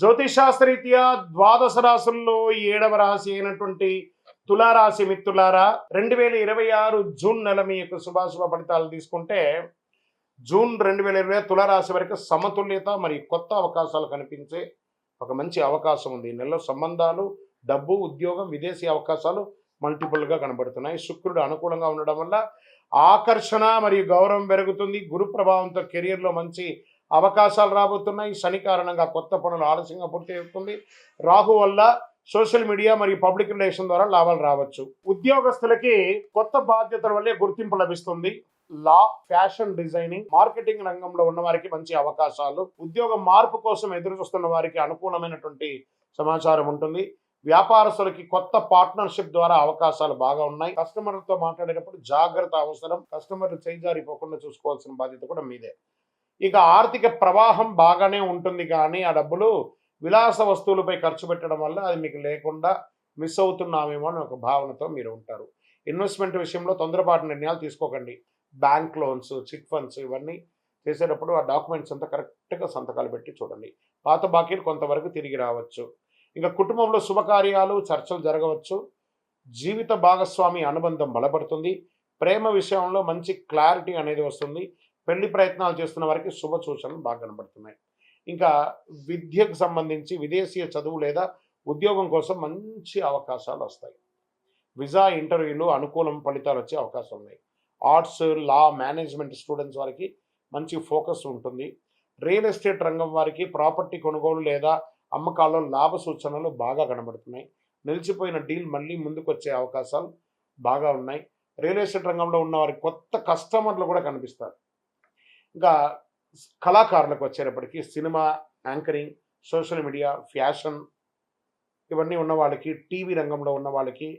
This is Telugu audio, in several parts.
జ్యోతిషాస్త్రరీత్యా ద్వాదశ రాశుల్లో 7వ రాశి అయినటువంటి తులారాశి మిత్రులారా, 2026 జూన్ నెల మీ యొక్క శుభాశుభ ఫలితాలు తీసుకుంటే జూన్ 2020 తులారాశి వరకు సమతుల్యత మరియు కొత్త అవకాశాలు కనిపించే ఒక మంచి అవకాశం ఉంది. ఈ నెలలో సంబంధాలు, డబ్బు, ఉద్యోగం, విదేశీ అవకాశాలు మల్టిపుల్గా కనబడుతున్నాయి. శుక్రుడు అనుకూలంగా ఉండడం వల్ల ఆకర్షణ మరియు గౌరవం పెరుగుతుంది. గురు ప్రభావంతో కెరియర్లో మంచి అవకాశాలు రాబోతున్నాయి. శని కారణంగా కొత్త పనులు ఆలస్యంగా పూర్తి అవుతుంది. రాహు వల్ల సోషల్ మీడియా మరియు పబ్లిక్ రిలేషన్ ద్వారా లాభాలు రావచ్చు. ఉద్యోగస్తులకి కొత్త బాధ్యతల వల్లే గుర్తింపు లభిస్తుంది. లా, ఫ్యాషన్ డిజైనింగ్, మార్కెటింగ్ రంగంలో ఉన్న వారికి మంచి అవకాశాలు, ఉద్యోగ మార్పు కోసం ఎదురు చూస్తున్న వారికి అనుకూలమైనటువంటి సమాచారం ఉంటుంది. వ్యాపారస్తులకి కొత్త పార్ట్నర్షిప్ ద్వారా అవకాశాలు బాగా ఉన్నాయి. కస్టమర్లతో మాట్లాడేటప్పుడు జాగ్రత్త అవసరం. కస్టమర్లు చేజారిపోకుండా చూసుకోవాల్సిన బాధ్యత కూడా మీదే. ఇక ఆర్థిక ప్రవాహం బాగానే ఉంటుంది, కానీ ఆ డబ్బులు విలాస వస్తువులపై ఖర్చు పెట్టడం వల్ల అది మీకు లేకుండా మిస్ అవుతున్నామేమో అని ఒక భావనతో మీరు ఉంటారు. ఇన్వెస్ట్మెంట్ విషయంలో తొందరపాటు నిర్ణయాలు తీసుకోకండి. బ్యాంక్ లోన్స్, చిట్ ఫండ్స్ ఇవన్నీ చేసేటప్పుడు ఆ డాక్యుమెంట్స్ అంతా కరెక్ట్గా సంతకాలు పెట్టి చూడండి. పాత బాకీలు కొంతవరకు తిరిగి రావచ్చు. ఇంకా కుటుంబంలో శుభకార్యాలు, చర్చలు జరగవచ్చు. జీవిత భాగస్వామి అనుబంధం బలపడుతుంది. ప్రేమ విషయంలో మంచి క్లారిటీ అనేది వస్తుంది. పెళ్లి ప్రయత్నాలు చేస్తున్న వారికి శుభ సూచనలు బాగా కనబడుతున్నాయి. ఇంకా విద్యకు సంబంధించి విదేశీయ చదువు లేదా ఉద్యోగం కోసం మంచి అవకాశాలు వస్తాయి. విజా ఇంటర్వ్యూలు అనుకూలం ఫలితాలు వచ్చే అవకాశం ఉన్నాయి. ఆర్ట్స్, లా, మేనేజ్మెంట్ స్టూడెంట్స్ వారికి మంచి ఫోకస్ ఉంటుంది. రియల్ ఎస్టేట్ రంగం వారికి ప్రాపర్టీ కొనుగోలు లేదా అమ్మకాల్లో లాభ సూచనలు బాగా కనబడుతున్నాయి. నిలిచిపోయిన డీల్ మళ్ళీ ముందుకు వచ్చే అవకాశాలు బాగా ఉన్నాయి. రియల్ ఎస్టేట్ రంగంలో ఉన్న వారికి కొత్త కస్టమర్లు కూడా కనిపిస్తారు. ఇంకా కళాకారులకు వచ్చేటప్పటికి cinema, anchoring, social media, fashion ఇవన్నీ ఉన్న వాళ్ళకి, టీవీ రంగంలో ఉన్న వాళ్ళకి,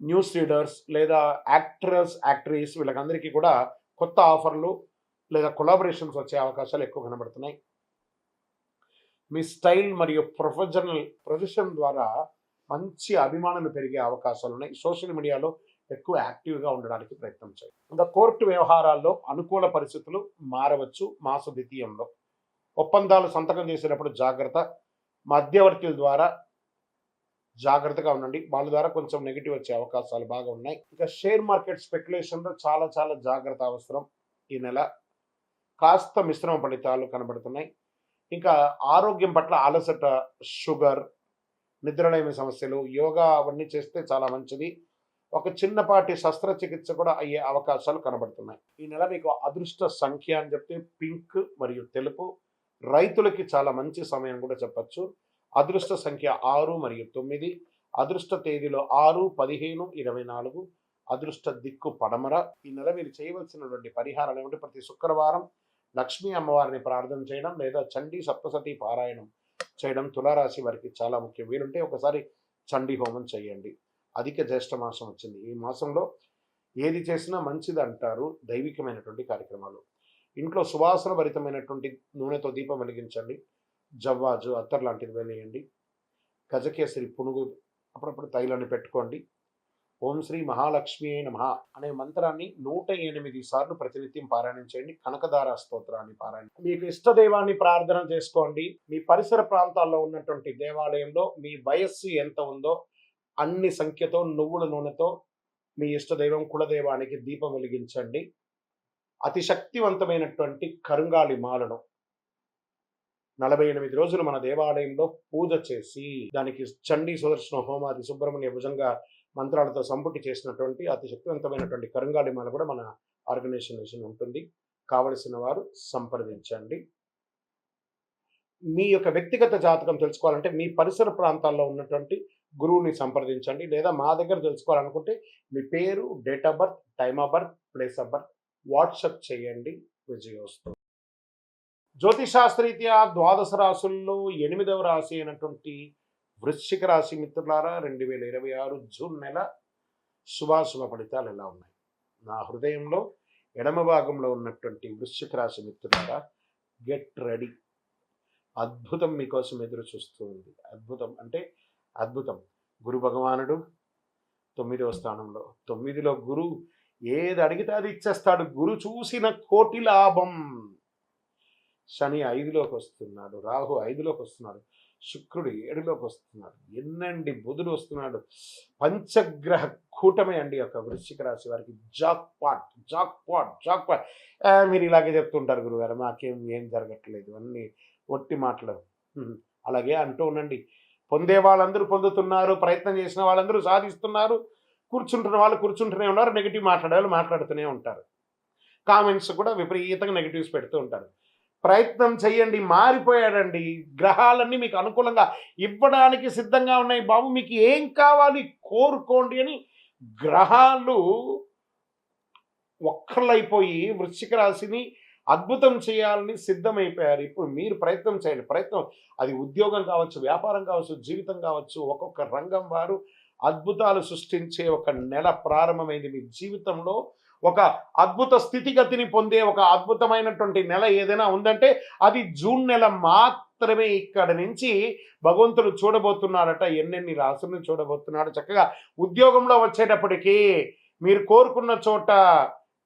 న్యూస్ రీడర్స్ లేదా యాక్టర్స్, యాక్ట్రెస్ వీళ్ళకందరికీ కూడా కొత్త ఆఫర్లు లేదా కొలాబరేషన్స్ వచ్చే అవకాశాలు ఎక్కువ కనబడుతున్నాయి. మీ స్టైల్ మరియు ప్రొఫెషన్ ద్వారా మంచి అభిమానులు పెరిగే అవకాశాలు ఉన్నాయి. సోషల్ మీడియాలో ఎక్కువ యాక్టివ్గా ఉండడానికి ప్రయత్నం చేయండి. ఇంకా కోర్టు వ్యవహారాల్లో అనుకూల పరిస్థితులు మారవచ్చు. మాస ద్వితీయంలో ఒప్పందాలు సంతకం చేసేటప్పుడు జాగ్రత్త. మధ్యవర్తుల ద్వారా జాగ్రత్తగా ఉండండి. వాళ్ళ ద్వారా కొంచెం నెగిటివ్ వచ్చే అవకాశాలు బాగా ఉన్నాయి. ఇంకా షేర్ మార్కెట్ స్పెక్యులేషన్లో చాలా చాలా జాగ్రత్త అవసరం. ఈ నెల కాస్త మిశ్రమ ఫలితాలు కనబడుతున్నాయి. ఇంకా ఆరోగ్యం పట్ల అలసట, షుగర్, నిద్రలేమి సమస్యలు, యోగా అవన్నీ చేస్తే చాలా మంచిది. ఒక చిన్నపాటి శస్త్రచికిత్స కూడా అయ్యే అవకాశాలు కనబడుతున్నాయి. ఈ నెల మీకు అదృష్ట సంఖ్య అని చెప్తే పింక్ మరియు తెలుపు. రైతులకి చాలా మంచి సమయం కూడా చెప్పచ్చు. అదృష్ట సంఖ్య 6 మరియు 9. అదృష్ట తేదీలో 6, 15, 24. అదృష్ట దిక్కు పడమర. ఈ నెల మీరు చేయవలసినటువంటి పరిహారాలు ఏమిటి? ప్రతి శుక్రవారం లక్ష్మీ అమ్మవారిని ప్రార్థన చేయడం లేదా చండీ సప్తసతి పారాయణం చేయడం తులారాశి వారికి చాలా ముఖ్యం. వీలుంటే ఒకసారి చండీ హోమం చేయండి. అధిక జ్యేష్ఠ మాసం వచ్చింది. ఈ మాసంలో ఏది చేసినా మంచిది అంటారు దైవికమైనటువంటి కార్యక్రమాలు. ఇంట్లో సువాసన భరితమైనటువంటి నూనెతో దీపం వెలిగించండి. జవ్వాజు, అత్తర్ లాంటిది వేయండి. గజకేసరి పునుగు అప్పుడప్పుడు తైలాన్ని పెట్టుకోండి. ఓం శ్రీ మహాలక్ష్మి నమః అనే మంత్రాన్ని 108 సార్లు ప్రతినిత్యం పారాయణం చేయండి. కనకదార స్తోత్రాన్ని పారాయణం. మీకు ఇష్టదైవాన్ని ప్రార్థన చేసుకోండి. మీ పరిసర ప్రాంతాల్లో ఉన్నటువంటి దేవాలయంలో మీ వయస్సు ఎంత ఉందో అన్ని సంఖ్యతో నువ్వుల నూనెతో మీ ఇష్టదైవం కులదైవానికి దీపం వెలిగించండి. అతి శక్తివంతమైనటువంటి కరుంగాలి మాలను 48 రోజులు మన దేవాలయంలో పూజ చేసి దానికి చండీ సుదర్శన హోమాది సుబ్రహ్మణ్య భుజంగా మంత్రాలతో సంపుటి చేసినటువంటి అతి శక్తివంతమైనటువంటి కరుంగాలి మాల కూడా మన ఆర్గనైజేషన్ ఉంటుంది. కావలసిన వారు సంప్రదించండి. మీ యొక్క వ్యక్తిగత జాతకం తెలుసుకోవాలంటే మీ పరిసర ప్రాంతాల్లో ఉన్నటువంటి గురువుని సంప్రదించండి. లేదా మా దగ్గర తెలుసుకోవాలనుకుంటే మీ పేరు, date of birth, time of birth, place of birth WhatsApp చేయండి. విజయోస్తు. జ్యోతిషాస్త్రరీత్యా ద్వాదశ రాశుల్లో 8వ రాశి అయినటువంటి వృశ్చిక రాశి మిత్రులారా, 2026 జూన్ నెల శుభాశుభ ఫలితాలు ఎలా ఉన్నాయి? నా హృదయంలో ఎడమ భాగంలో ఉన్నటువంటి వృశ్చిక రాశి మిత్రులారా, గెట్ రెడీ. అద్భుతం మీకోసం ఎదురు చూస్తూ ఉంది. అద్భుతం అంటే అద్భుతం. గురు భగవానుడు 9వ స్థానంలో. 9లో గురు ఏది అడిగితే అది ఇచ్చేస్తాడు. గురు చూసిన కోటి లాభం. శని 5లోకి వస్తున్నాడు, రాహు 5లోకి వస్తున్నాడు, శుక్రుడు 7లోకి వస్తున్నాడు, ఎన్నండి బుధుడు వస్తున్నాడు. పంచగ్రహ కూటమే అండి యొక్క వృశ్చిక రాశి వారికి. Jackpot jackpot jackpot. మీరు ఇలాగే చెప్తుంటారు గురుగారు, ఏం జరగట్లేదు, అన్నీ ఒట్టి మాటలు. అలాగే అంటూ ఉండండి. పొందే వాళ్ళందరూ పొందుతున్నారు, ప్రయత్నం చేసిన వాళ్ళందరూ సాధిస్తున్నారు, కూర్చుంటున్న వాళ్ళు కూర్చుంటూనే ఉన్నారు, నెగిటివ్ మాట్లాడే వాళ్ళు మాట్లాడుతూనే ఉంటారు, కామెంట్స్ కూడా విపరీతంగా నెగిటివ్స్ పెడుతూ ఉంటారు. ప్రయత్నం చెయ్యండి. మారిపోయాడండి, గ్రహాలన్నీ మీకు అనుకూలంగా ఇవ్వడానికి సిద్ధంగా ఉన్నాయి బాబు, మీకు ఏం కావాలి కోరుకోండి అని గ్రహాలు ఒక్కళ్ళైపోయి వృశ్చిక రాశిని అద్భుతం చేయాలని సిద్ధమైపోయారు. ఇప్పుడు మీరు ప్రయత్నం చేయండి. ప్రయత్నం అది ఉద్యోగం కావచ్చు, వ్యాపారం కావచ్చు, జీవితం కావచ్చు, ఒక్కొక్క రంగం వారు అద్భుతాలు సృష్టించే ఒక నెల ప్రారంభమైంది మీ జీవితంలో. ఒక అద్భుత స్థితిగతిని పొందే ఒక అద్భుతమైనటువంటి నెల ఏదైనా ఉందంటే అది జూన్ నెల మాత్రమే. ఇక్కడ నుంచి భగవంతుడు చూడబోతున్నారట, ఎన్నెన్ని రాసులను చూడబోతున్నాడు. చక్కగా ఉద్యోగంలో వచ్చేటప్పటికీ మీరు కోరుకున్న చోట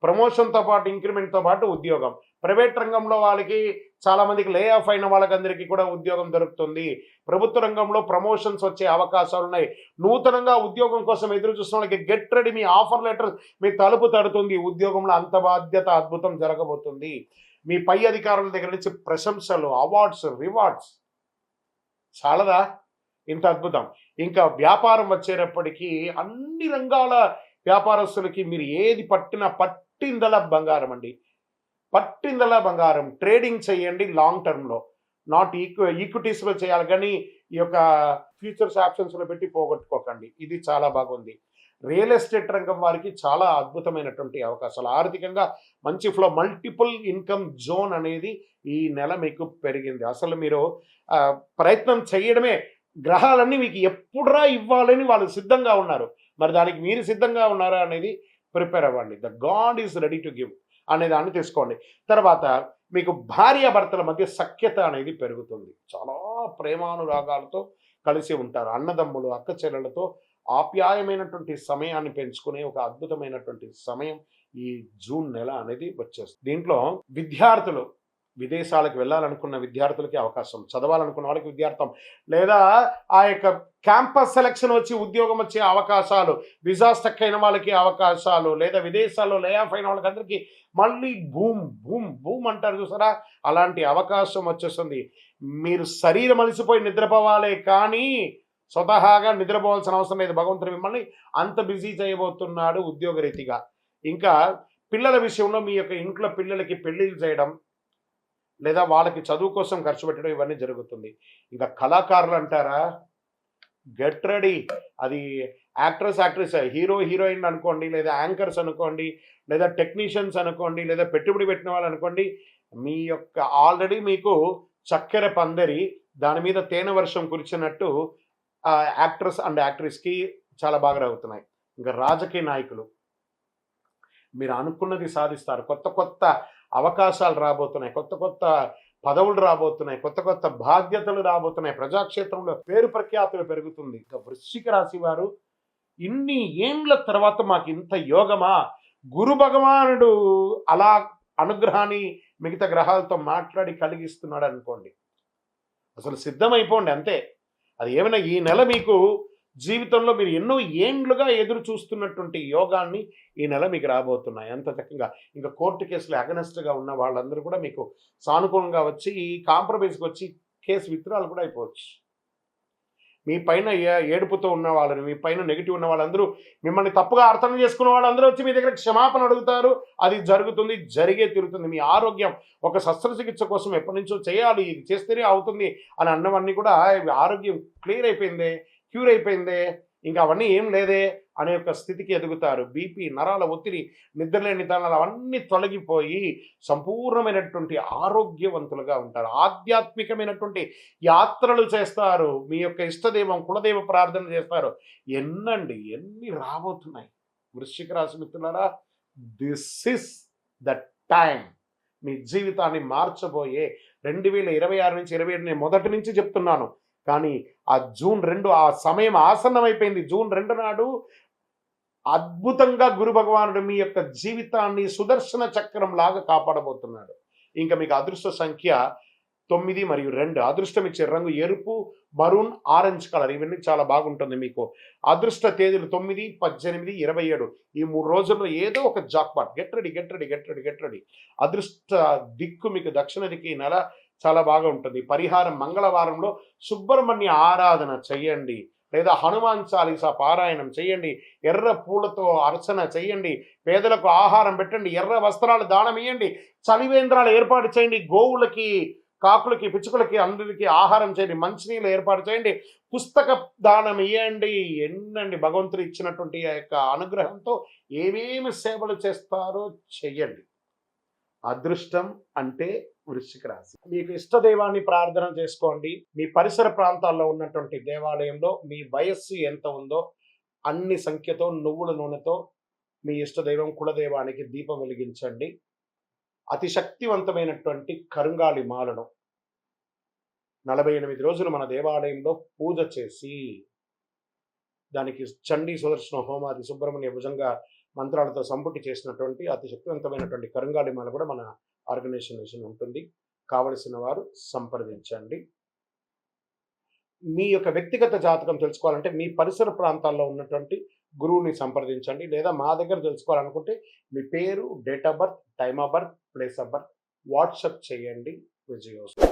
ప్రమోషన్తో పాటు ఇంక్రిమెంట్తో పాటు ఉద్యోగం. ప్రైవేట్ రంగంలో వాళ్ళకి చాలామందికి లే ఆఫ్ అయిన వాళ్ళకందరికీ కూడా ఉద్యోగం దొరుకుతుంది. ప్రభుత్వ రంగంలో ప్రమోషన్స్ వచ్చే అవకాశాలు ఉన్నాయి. నూతనంగా ఉద్యోగం కోసం ఎదురు చూసిన వాళ్ళకి గెట్ రెడీ, మీ ఆఫర్ లెటర్ మీ తలుపు తడుతుంది. ఉద్యోగంలో అంత బాధ్యత అద్భుతం జరగబోతుంది. మీ పై అధికారుల దగ్గర నుంచి ప్రశంసలు, అవార్డ్స్, రివార్డ్స్. చాలదా ఇంత అద్భుతం? ఇంకా వ్యాపారం వచ్చేటప్పటికీ అన్ని రంగాల వ్యాపారస్తులకి మీరు ఏది పట్టిందలా బంగారం అండి, పట్టిందలా బంగారం. ట్రేడింగ్ చేయండి లాంగ్ టర్మ్లో, నాట్ ఈక్విటీస్లో చేయాలి, కానీ ఈ యొక్క ఫ్యూచర్స్ ఆప్షన్స్లో పెట్టి పోగొట్టుకోకండి. ఇది చాలా బాగుంది. రియల్ ఎస్టేట్ రంగం వారికి చాలా అద్భుతమైనటువంటి అవకాశాలు. ఆర్థికంగా మంచి ఫ్లో, మల్టిపుల్ ఇన్కమ్ జోన్ అనేది ఈ నెల మీకు పెరిగింది. అసలు మీరు ప్రయత్నం చేయడమే. గ్రహాలన్నీ మీకు ఎప్పుడురా ఇవ్వాలని వాళ్ళు సిద్ధంగా ఉన్నారు. మరి దానికి మీరు సిద్ధంగా ఉన్నారా అనేది ప్రిపేర్ అవ్వండి. The God is ready to give అనే దాన్ని తీసుకోండి. తర్వాత మీకు భార్యాభర్తల మధ్య సఖ్యత అనేది పెరుగుతుంది. చాలా ప్రేమానురాగాలతో కలిసి ఉంటారు. అన్నదమ్ములు, అక్క చెల్లెలతో ఆప్యాయమైనటువంటి సమయాన్ని పెంచుకునే ఒక అద్భుతమైనటువంటి సమయం ఈ జూన్ నెల అనేది వచ్చేస్తుంది. దీంట్లో విద్యార్థులు, విదేశాలకు వెళ్ళాలనుకున్న విద్యార్థులకి అవకాశం, చదవాలనుకున్న వాళ్ళకి విద్యార్థం, లేదా ఆ యొక్క క్యాంపస్ సెలక్షన్ వచ్చి ఉద్యోగం వచ్చే అవకాశాలు, విజా స్టక్ అయిన వాళ్ళకి అవకాశాలు, లేదా విదేశాల్లో లే ఆఫ్ అయిన వాళ్ళకి అందరికీ మళ్ళీ బూమ్ బూమ్ బూమ్ అంటారు చూసారా, అలాంటి అవకాశం వచ్చేస్తుంది. మీరు శరీరం అలసిపోయి నిద్రపోవాలే కానీ స్వతహాగా నిద్రపోవాల్సిన అవసరం లేదు. భగవంతుడు మిమ్మల్ని అంత బిజీ చేయబోతున్నాడు ఉద్యోగరీతిగా. ఇంకా పిల్లల విషయంలో మీ యొక్క ఇంట్లో పిల్లలకి పెళ్లిళ్ళు చేయడం, లేదా వాళ్ళకి చదువు కోసం ఖర్చు పెట్టడం, ఇవన్నీ జరుగుతుంది. ఇంకా కళాకారులు అంటారా, గెట్ రెడీ. అది యాక్ట్రెస్, హీరో హీరోయిన్ అనుకోండి, లేదా యాంకర్స్ అనుకోండి, లేదా టెక్నీషియన్స్ అనుకోండి, లేదా పెట్టుబడి పెట్టిన వాళ్ళు అనుకోండి. మీ యొక్క ఆల్రెడీ మీకు చక్కెర పందరి దాని మీద తేనె వర్షం కురిచినట్టు యాక్ట్రెస్ అండ్ యాక్ట్రెస్కి చాలా బాగా రావుతున్నాయి. ఇంకా రాజకీయ నాయకులు మీరు అనుకున్నది సాధిస్తారు. కొత్త కొత్త అవకాశాలు రాబోతున్నాయి, కొత్త కొత్త పదవులు రాబోతున్నాయి, కొత్త కొత్త బాధ్యతలు రాబోతున్నాయి. ప్రజాక్షేత్రంలో పేరు ప్రఖ్యాతులు పెరుగుతుంది. ఇంకా వృశ్చిక రాశి వారు ఇన్ని ఏండ్ల తర్వాత మాకు ఇంత యోగమా, గురు భగవానుడు అలా అనుగ్రహాన్ని మిగతా గ్రహాలతో మాట్లాడి కలిగిస్తున్నాడు అనుకోండి. అసలు సిద్ధమైపోండి అంతే. అది ఏమైనా ఈ నెల మీకు జీవితంలో మీరు ఎన్నో ఏండ్లుగా ఎదురు చూస్తున్నటువంటి యోగాన్ని ఈ నెల మీకు రాబోతున్నాయి. అంత చక్కగా ఇంకా కోర్టు కేసులు అగనెస్ట్గా ఉన్న వాళ్ళందరూ కూడా మీకు సానుకూలంగా వచ్చి ఈ కాంప్రమైజ్కి వచ్చి కేసు విత్డ్రాల్ కూడా అయిపోవచ్చు. మీ పైన ఏడుపుతో ఉన్న వాళ్ళని, మీ పైన నెగిటివ్ ఉన్న వాళ్ళందరూ, మిమ్మల్ని తప్పుగా అర్థం చేసుకున్న వాళ్ళందరూ వచ్చి మీ దగ్గర క్షమాపణ అడుగుతారు. అది జరుగుతుంది, జరిగే తిరుగుతుంది. మీ ఆరోగ్యం ఒక శస్త్రచికిత్స కోసం ఎప్పటి నుంచో చేయాలి, ఇది చేస్తేనే అవుతుంది అని అన్నవన్నీ కూడా ఆరోగ్యం క్లియర్ అయిపోయిందే, క్యూర్ అయిపోయిందే, ఇంకా అవన్నీ ఏం లేదే అనే యొక్క స్థితికి ఎదుగుతారు. బీపీ, నరాల ఒత్తిడి, నిద్రలేని తనాలు అవన్నీ తొలగిపోయి సంపూర్ణమైనటువంటి ఆరోగ్యవంతులుగా ఉంటారు. ఆధ్యాత్మికమైనటువంటి యాత్రలు చేస్తారు. మీ యొక్క ఇష్టదైవం, కులదైవ ప్రార్థన చేస్తారు. ఎన్ని రాబోతున్నాయి వృశ్చిక రాశి మిత్రులారా. This is the time. మీ జీవితాన్ని మార్చబోయే 2026 నుంచి 27 నేను మొదటి నుంచి చెప్తున్నాను. కానీ ఆ జూన్ 2 ఆ సమయం ఆసన్నమైపోయింది. జూన్ 2 నాడు అద్భుతంగా గురు భగవానుడు మీ యొక్క జీవితాన్ని సుదర్శన చక్రం లాగా కాపాడబోతున్నాడు. ఇంకా మీకు అదృష్ట సంఖ్య 9 మరియు 2. అదృష్టం ఇచ్చే రంగు ఎరుపు, మరూన్, ఆరెంజ్ కలర్. ఇవన్నీ చాలా బాగుంటుంది మీకు. అదృష్ట తేదీలు 9, 18, 27. ఈ 3 రోజుల్లో ఏదో ఒక jackpot. Get ready, get ready, get ready, get ready. అదృష్ట దిక్కు మీకు దక్షిణ దిక్కు ఈ నెల చాలా బాగా ఉంటుంది. పరిహారం మంగళవారంలో సుబ్రహ్మణ్య ఆరాధన చెయ్యండి, లేదా హనుమాన్ చాలీసా పారాయణం చేయండి, ఎర్ర పూలతో అర్చన చేయండి, పేదలకు ఆహారం పెట్టండి, ఎర్ర వస్త్రాలు దానం ఇవ్వండి, చలివేంద్రాలు ఏర్పాటు చేయండి, గోవులకి, కాకులకి, పిచ్చుకలకి అందరికీ ఆహారం చేయండి, మంచినీళ్ళు ఏర్పాటు చేయండి, పుస్తక దానం ఇవ్వండి. ఎన్నండి భగవంతుడు ఇచ్చినటువంటి ఆ యొక్క అనుగ్రహంతో ఏమేమి సేవలు చేస్తారో చెయ్యండి. అదృష్టం అంటే వృశ్చిక రాశి. మీకు ఇష్ట దైవాన్ని ప్రార్థన చేసుకోండి. మీ పరిసర ప్రాంతాల్లో ఉన్నటువంటి దేవాలయంలో మీ వయస్సు ఎంత ఉందో అన్ని సంఖ్యతో నువ్వుల నూనెతో మీ ఇష్ట దైవం కులదైవానికి దీపం వెలిగించండి. అతి శక్తివంతమైనటువంటి కరుంగాలి మాలను 48 రోజులు మన దేవాలయంలో పూజ చేసి దానికి చండీ సుదర్శన హోమాది సుబ్రహ్మణ్య భుజంగా మంత్రాలతో సంపుటి చేసినటువంటి అతి శక్తివంతమైనటువంటి కరుంగాలి మాల కూడా మన ఆర్గనైజేషన్ ఉంటుంది. కావలసిన వారు సంప్రదించండి. మీ యొక్క వ్యక్తిగత జాతకం తెలుసుకోవాలంటే మీ పరిసర ప్రాంతాల్లో ఉన్నటువంటి గురువుని సంప్రదించండి, లేదా మా దగ్గర తెలుసుకోవాలనుకుంటే మీ పేరు, date of birth, time of birth, place of birth WhatsApp చేయండి. విజయోస్తు.